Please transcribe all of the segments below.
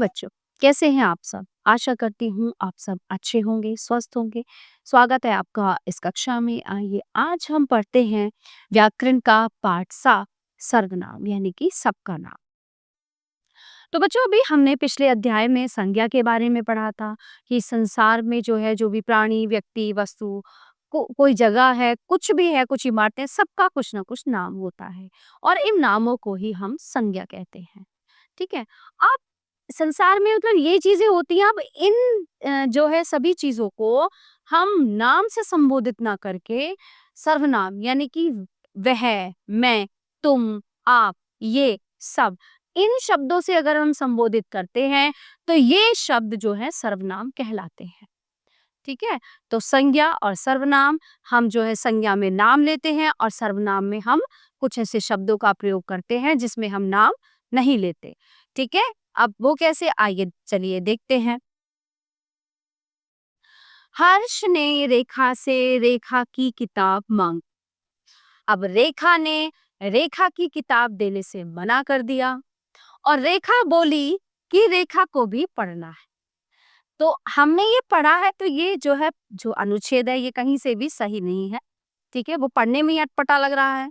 बच्चों, कैसे हैं आप सब? आशा करती हूँ आप सब अच्छे होंगे, स्वस्थ होंगे। स्वागत है आपका इस कक्षा में। आइए आज हम पढ़ते हैं व्याकरण का पाठ सा, सर्वनाम यानी कि सबका नाम। तो बच्चों अभी हमने पिछले अध्याय में संज्ञा के बारे में पढ़ा था कि संसार में जो भी प्राणी, व्यक्ति, वस्तु, कोई जगह है, कुछ भी है, कुछ इमारतें, सबका कुछ ना कुछ नाम होता है और इन नामों को ही हम संज्ञा कहते हैं। ठीक है। अब संसार में मतलब ये चीजें होती हैं। अब इन जो है सभी चीजों को हम नाम से संबोधित ना करके सर्वनाम यानी कि वह, मैं, तुम, आप, ये सब, इन शब्दों से अगर हम संबोधित करते हैं तो ये शब्द जो है सर्वनाम कहलाते हैं। ठीक है। तो संज्ञा और सर्वनाम, हम जो है संज्ञा में नाम लेते हैं और सर्वनाम में हम कुछ ऐसे शब्दों का प्रयोग करते हैं जिसमें हम नाम नहीं लेते। ठीक है। अब वो कैसे, आइए चलिए देखते हैं। हर्ष ने रेखा से रेखा की किताब मांगी। अब रेखा ने रेखा की किताब देने से मना कर दिया और रेखा बोली कि रेखा को भी पढ़ना है। तो हमने ये पढ़ा है तो ये जो है जो अनुच्छेद है ये कहीं से भी सही नहीं है। ठीक है। वो पढ़ने में ही अटपटा लग रहा है।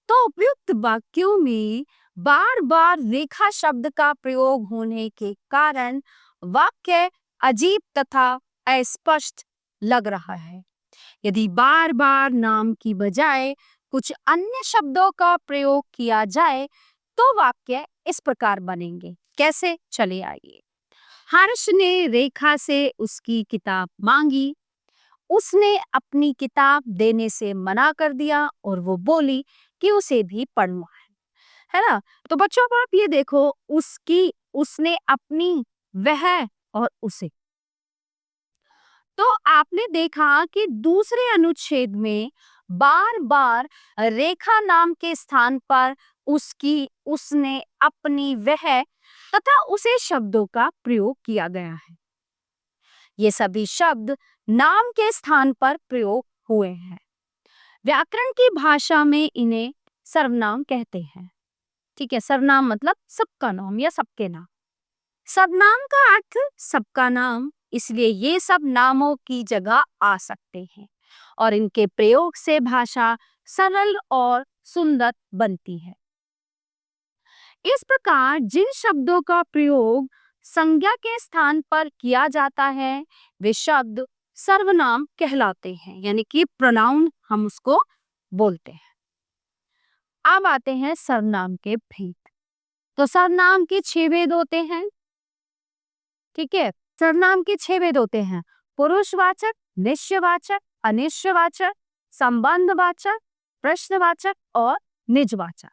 तो उपयुक्त वाक्यों में बार बार रेखा शब्द का प्रयोग होने के कारण वाक्य अजीब तथा अस्पष्ट लग रहा है। यदि बार बार नाम की बजाय कुछ अन्य शब्दों का प्रयोग किया जाए तो वाक्य इस प्रकार बनेंगे। कैसे, चले आइए। हर्ष ने रेखा से उसकी किताब मांगी। उसने अपनी किताब देने से मना कर दिया और वो बोली कि उसे भी पढ़ना है ना। तो बच्चों अब आप ये देखो, उसकी, उसने, अपनी, वह और उसे। तो आपने देखा कि दूसरे अनुच्छेद में बार बार रेखा नाम के स्थान पर उसकी, उसने, अपनी, वह तथा उसे शब्दों का प्रयोग किया गया है। ये सभी शब्द नाम के स्थान पर प्रयोग हुए हैं। व्याकरण की भाषा में इन्हें सर्वनाम कहते हैं। ठीक है। सर्वनाम मतलब सबका नाम या सबके नाम। सर्वनाम का अर्थ सबका नाम, इसलिए ये सब नामों की जगह आ सकते हैं और इनके प्रयोग से भाषा सरल और सुंदर बनती है। इस प्रकार जिन शब्दों का प्रयोग संज्ञा के स्थान पर किया जाता है वे शब्द सर्वनाम कहलाते हैं, यानी कि प्रोनाउन हम उसको बोलते हैं। अब आते हैं सर्वनाम के भेद। तो सर्वनाम के 6 भेद होते हैं। ठीक है। सर्वनाम के 6 भेद होते हैं: पुरुषवाचक, निश्चयवाचक, अनिश्चयवाचक, संबंधवाचक, प्रश्नवाचक और निजवाचक।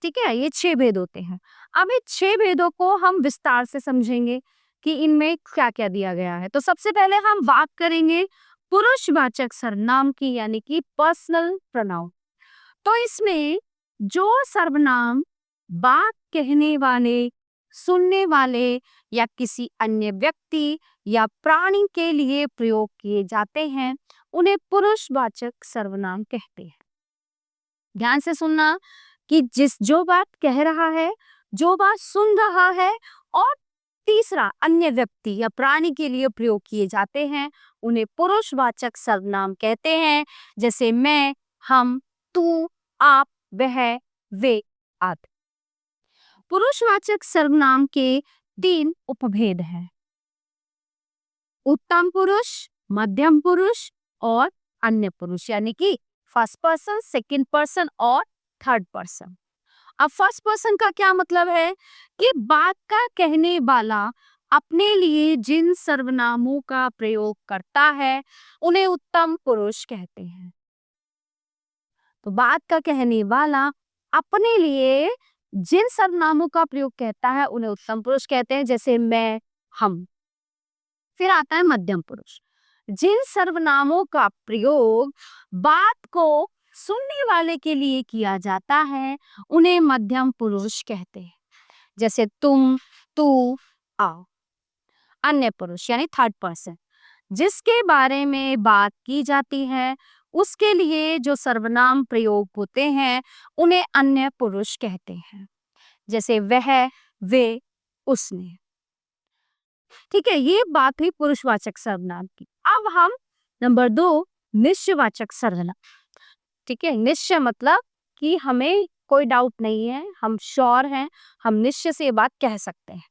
ठीक है। ये 6 भेद होते हैं। अब ये 6 भेदों को हम विस्तार से समझेंगे कि इनमें क्या क्या दिया गया है। तो सबसे पहले हम बात करेंगे पुरुषवाचक सर्वनाम की, यानी कि पर्सनल प्रोनाउन। तो इसमें जो सर्वनाम बात कहने वाले, सुनने वाले या किसी अन्य व्यक्ति या प्राणी के लिए प्रयोग किए जाते हैं उन्हें पुरुषवाचक सर्वनाम कहते हैं। ध्यान से सुनना कि जो बात कह रहा है, जो बात सुन रहा है और तीसरा अन्य व्यक्ति या प्राणी के लिए प्रयोग किए जाते हैं उन्हें पुरुषवाचक सर्वनाम कहते हैं। जैसे मैं, हम, तू, आप, वह, वे आदि। पुरुषवाचक सर्वनाम के 3 उपभेद हैं: उत्तम पुरुष, मध्यम पुरुष और अन्य पुरुष, यानी कि फर्स्ट पर्सन, सेकंड पर्सन और थर्ड पर्सन। अब फर्स्ट पर्सन का क्या मतलब है कि बात का कहने वाला अपने लिए जिन सर्वनामों का प्रयोग करता है उन्हें उत्तम पुरुष कहते हैं। तो बात का कहने वाला अपने लिए जिन सर्वनामों का प्रयोग करता है उन्हें उत्तम पुरुष कहते हैं, जैसे मैं, हम। फिर आता है मध्यम पुरुष। जिन सर्वनामों का प्रयोग बात को सुनने वाले के लिए किया जाता है उन्हें मध्यम पुरुष कहते हैं, जैसे तुम, तू, आओ। अन्य पुरुष यानी थर्ड पर्सन, जिसके बारे में बात की जाती है उसके लिए जो सर्वनाम प्रयोग होते हैं उन्हें अन्य पुरुष कहते हैं, जैसे वह, वे, उसने। ठीक है, ये बात हुई पुरुषवाचक सर्वनाम की। अब हम नंबर 2 निश्चयवाचक सर्वनाम। ठीक है, निश्चय मतलब कि हमें कोई डाउट नहीं है, हम श्योर हैं, हम निश्चय से ये बात कह सकते हैं।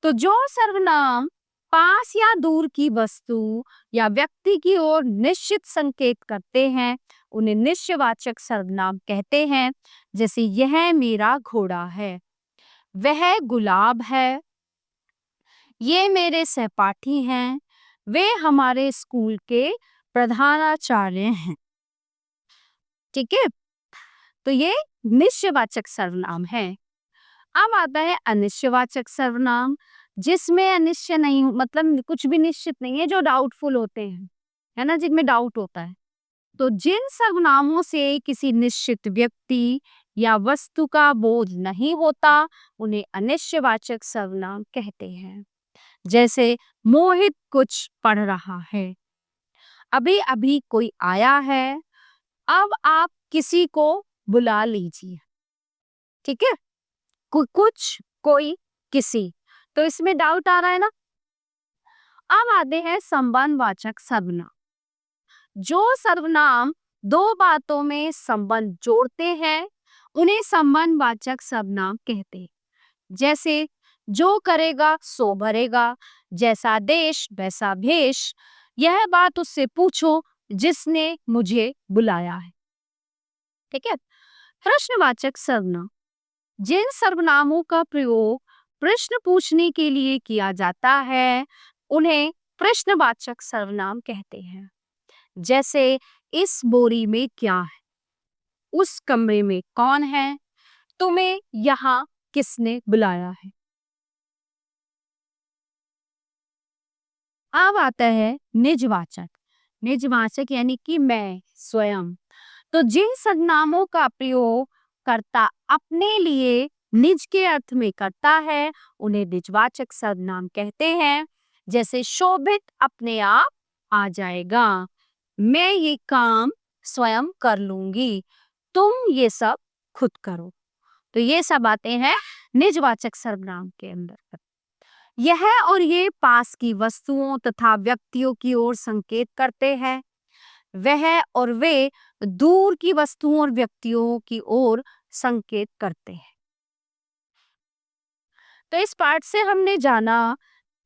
तो जो सर्वनाम पास या दूर की वस्तु या व्यक्ति की ओर निश्चित संकेत करते हैं, उन्हें निश्चयवाचक सर्वनाम कहते हैं। जैसे यह मेरा घोड़ा है, वह गुलाब है, ये मेरे सहपाठी हैं, वे हमारे स्कूल के प्रधानाचार्य हैं। ठीक है, तो ये निश्चयवाचक सर्वनाम है। अब आता है अनिश्चयवाचक सर्वनाम, जिसमें अनिश्चय नहीं, मतलब कुछ भी निश्चित नहीं है, जो डाउटफुल होते हैं, है ना, जिनमें डाउट होता है। तो जिन सर्वनामों से किसी निश्चित व्यक्ति या वस्तु का बोध नहीं होता, उन्हें अनिश्चयवाचक सर्वनाम कहते हैं। जैसे मोहित कुछ पढ़ रहा है, अभी अभी कोई आया है, अब आप किसी को बुला लीजिए। ठीक है, कुछ, कोई, किसी, तो इसमें डाउट आ रहा है ना। अब आते हैं संबंधवाचक सर्वनाम। जो सर्वनाम दो बातों में संबंध जोड़ते हैं, उन्हें संबंधवाचक सर्वनाम कहते हैं। जैसे जो करेगा सो भरेगा, जैसा देश वैसा भेष, यह बात उससे पूछो जिसने मुझे बुलाया है। ठीक है, प्रश्नवाचक सर्वनाम। जिन सर्वनामों का प्रयोग प्रश्न पूछने के लिए किया जाता है, उन्हें प्रश्नवाचक सर्वनाम कहते हैं। जैसे इस बोरी में क्या है, उस कमरे में कौन है, तुम्हें यहाँ किसने बुलाया है। अब आता है निजवाचक। निजवाचक यानी कि मैं, स्वयं। तो जिन सर्वनामों का प्रयोग कर्ता अपने लिए निज के अर्थ में करता है, उन्हें निजवाचक सर्वनाम कहते हैं। जैसे शोभित अपने आप आ जाएगा, मैं ये काम स्वयं कर लूंगी, तुम ये सब खुद करो। तो ये सब आते हैं निजवाचक सर्वनाम के अंदर। यह और ये पास की वस्तुओं तथा व्यक्तियों की ओर संकेत करते हैं। वह और वे दूर की वस्तुओं और व्यक्तियों की ओर संकेत करते हैं। तो इस पाठ से हमने जाना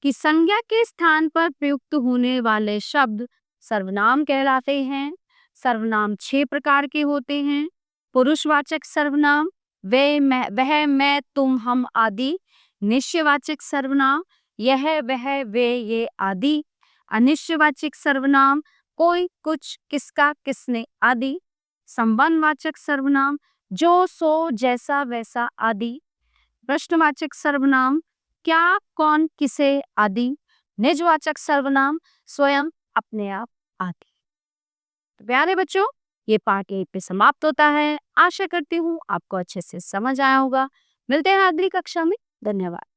कि संज्ञा के स्थान पर प्रयुक्त होने वाले शब्द सर्वनाम कहलाते हैं। सर्वनाम 6 प्रकार के होते हैं। पुरुषवाचक सर्वनाम, वह, मैं, तुम, हम आदि। निश्चयवाचक सर्वनाम, यह, वह, वे, ये आदि। अनिश्चयवाचक सर्वनाम, कोई, कुछ, किसका, किसने आदि। संबंधवाचक सर्वनाम, जो, सो, जैसा, वैसा आदि। प्रश्नवाचक सर्वनाम, क्या, कौन, किसे आदि। निजवाचक सर्वनाम, स्वयं, अपने आप आदि। तो प्यारे बच्चों, ये पाठ यहीं पे समाप्त होता है। आशा करती हूँ आपको अच्छे से समझ आया होगा। मिलते हैं अगली कक्षा में। धन्यवाद।